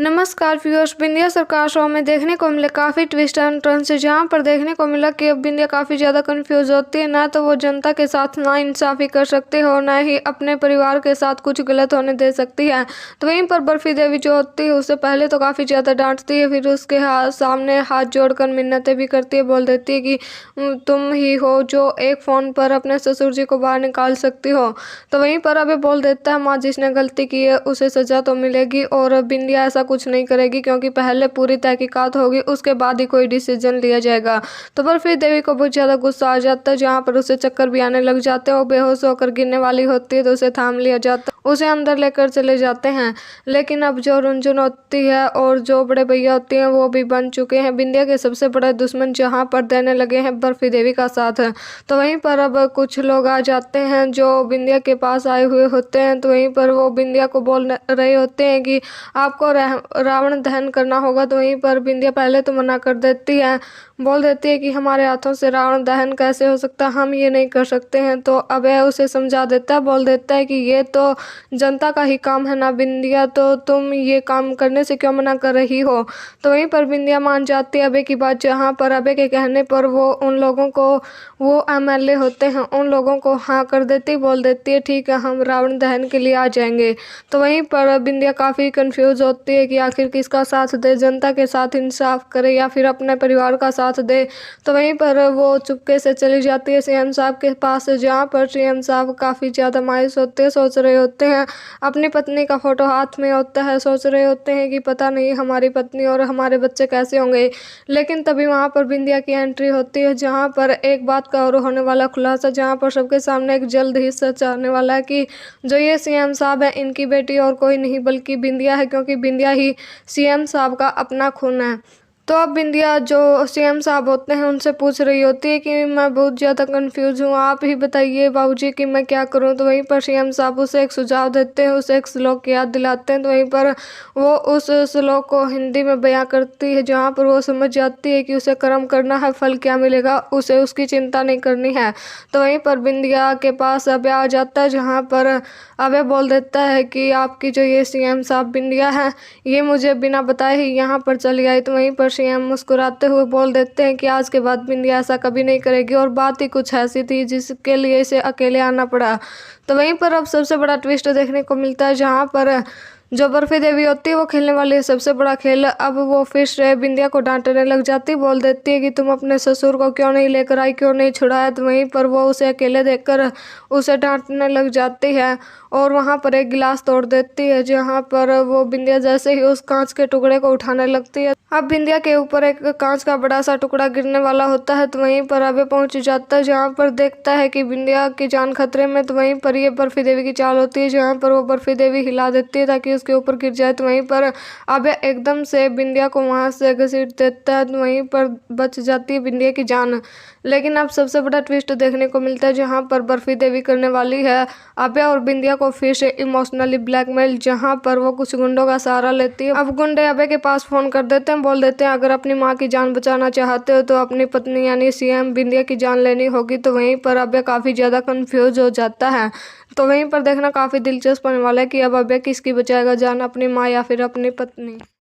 नमस्कार व्यूअर्स, बिंदिया सरकार शो में देखने को मिले काफ़ी ट्विस्ट एंड टर्न्स, जहां पर देखने को मिला कि अब बिंदिया काफ़ी ज़्यादा कंफ्यूज होती है। ना तो वो जनता के साथ ना इंसाफ़ी कर सकते हो, ना ही अपने परिवार के साथ कुछ गलत होने दे सकती है। तो वहीं पर बर्फी देवी जो होती है उसे पहले तो काफ़ी ज़्यादा डांटती है, फिर उसके सामने हाथ जोड़कर मिन्नतें भी करती है। बोल देती है कि तुम ही हो जो एक फ़ोन पर अपने ससुर जी को बाहर निकाल सकती हो। तो वहीं पर अभी बोल देता है माँ जिसने गलती की है उसे सज़ा तो मिलेगी, और बिंदिया ऐसा कुछ नहीं करेगी क्योंकि पहले पूरी तहकीकात होगी, उसके बाद ही कोई डिसीजन लिया जाएगा। तो बर्फी देवी को बहुत ज़्यादा गुस्सा आ जाता है, जहाँ पर उसे चक्कर भी आने लग जाते हैं। वो बेहोश होकर गिरने वाली होती है तो उसे थाम लिया जाता है, उसे अंदर लेकर चले जाते हैं। लेकिन अब जो रुंझुन होती है और जो बड़े भैया होते हैं वो भी बन चुके हैं बिंदिया के सबसे बड़े दुश्मन, जहाँ पर देने लगे हैं बर्फी देवी का साथ। तो वहीं पर अब कुछ लोग आ जाते हैं जो बिंदिया के पास आए हुए होते हैं। तो वहीं पर वो बिंदिया को बोल रहे होते हैं कि आपको रावण दहन करना होगा। तो वहीं पर बिंदिया पहले तो मना कर देती है, बोल देती है कि हमारे हाथों से रावण दहन कैसे हो सकता, हम ये नहीं कर सकते हैं। तो अब वह उसे समझा देता है, बोल देता है कि ये तो जनता का ही काम है ना बिंदिया, तो तुम ये काम करने से क्यों मना कर रही हो। तो वहीं पर बिंदिया मान जाती है अबे की बात, जहाँ पर अबे के कहने पर वो उन लोगों को, वो एमएलए होते हैं, उन लोगों को हाँ कर देती, बोल देती है ठीक है हम रावण दहन के लिए आ जाएंगे। तो वहीं पर बिंदिया काफ़ी कंफ्यूज होती है कि आखिर किसका साथ दे, जनता के साथ इंसाफ करे या फिर अपने परिवार का साथ दे। तो वहीं पर वो चुपके से चली जाती है सीएम साहब के पास, जहाँ पर सीएम साहब काफ़ी ज़्यादा मायूस होते हैं, सोच रहे होते हैं, अपनी पत्नी का फोटो हाथ में होता है, सोच रहे होते हैं कि पता नहीं हमारी पत्नी और हमारे बच्चे कैसे होंगे। लेकिन तभी वहाँ पर बिंदिया की एंट्री होती है, जहाँ पर एक बात का और होने वाला खुलासा, जहाँ पर सबके सामने एक जल्द ही सच आने वाला है कि जो ये सीएम साहब है इनकी बेटी और कोई नहीं बल्कि बिंदिया है, क्योंकि बिंदिया ही सीएम साहब का अपना खून है। तो अब बिंदिया जो सीएम साहब होते हैं उनसे पूछ रही होती है कि मैं बहुत ज़्यादा कंफ्यूज हूँ, आप ही बताइए बाबूजी कि मैं क्या करूँ। तो वहीं पर सीएम साहब उसे एक सुझाव देते हैं, उसे एक श्लोक की याद दिलाते हैं। तो वहीं पर वो उस श्लोक को हिंदी में बयां करती है, जहाँ पर वो समझ जाती है कि उसे कर्म करना है, फल क्या मिलेगा उसे उसकी चिंता नहीं करनी है। तो वहीं पर बिंदिया के पास अभय आ जाता है, जहाँ पर अभय बोल देता है कि आपकी जो ये सीएम साहब बिंदिया है ये मुझे बिना बताए ही यहाँ पर चली आई। तो वहीं पर सीएम मुस्कुराते हुए बोल देते हैं कि आज के बाद बिंदिया ऐसा कभी नहीं करेगी, और बात ही कुछ ऐसी थी जिसके लिए इसे अकेले आना पड़ा। तो वहीं पर अब सबसे बड़ा ट्विस्ट देखने को मिलता है, जहाँ पर जो बर्फी देवी होती है वो खेलने वाली है सबसे बड़ा खेल। अब वो फिर से बिंदिया को डांटने लग जाती, बोल देती है कि तुम अपने ससुर को क्यों नहीं लेकर आई, क्यों नहीं छुड़ाया। तो वहीं पर वो उसे अकेले देखकर उसे डांटने लग जाती है और वहाँ पर एक गिलास तोड़ देती है, जहाँ पर वो बिंदिया जैसे ही उस कांच के टुकड़े को उठाने लगती है, अब बिंदिया के ऊपर एक कांच का बड़ा सा टुकड़ा गिरने वाला होता है। तो वहीं पर अभय पहुंच जाता है, जहाँ पर देखता है कि बिंदिया की जान खतरे में। तो वहीं पर ये बर्फी देवी की चाल होती है, जहाँ पर वो बर्फी देवी हिला देती है ताकि उसके ऊपर गिर जाए। तो वहीं पर अभय एकदम से बिंदिया को वहां से घसीट देता है, तो वहीं पर बच जाती है बिंदिया की जान। लेकिन अब सबसे बड़ा ट्विस्ट देखने को मिलता है, जहाँ पर बर्फी देवी करने वाली है अभय और बिंदिया को फिर से इमोशनली ब्लैकमेल, जहाँ पर वो कुछ गुंडों का सहारा लेती है। अब गुंडे अभय के पास फोन कर देते हैं, बोल देते हैं अगर अपनी माँ की जान बचाना चाहते हो तो अपनी पत्नी यानी सीएम बिंदिया की जान लेनी होगी। तो वहीं पर अभय काफ़ी ज़्यादा कंफ्यूज हो जाता है। तो वहीं पर देखना काफ़ी दिलचस्प होने वाला है कि अब अभय किसकी बचाएगा जान, अपनी माँ या फिर अपनी पत्नी।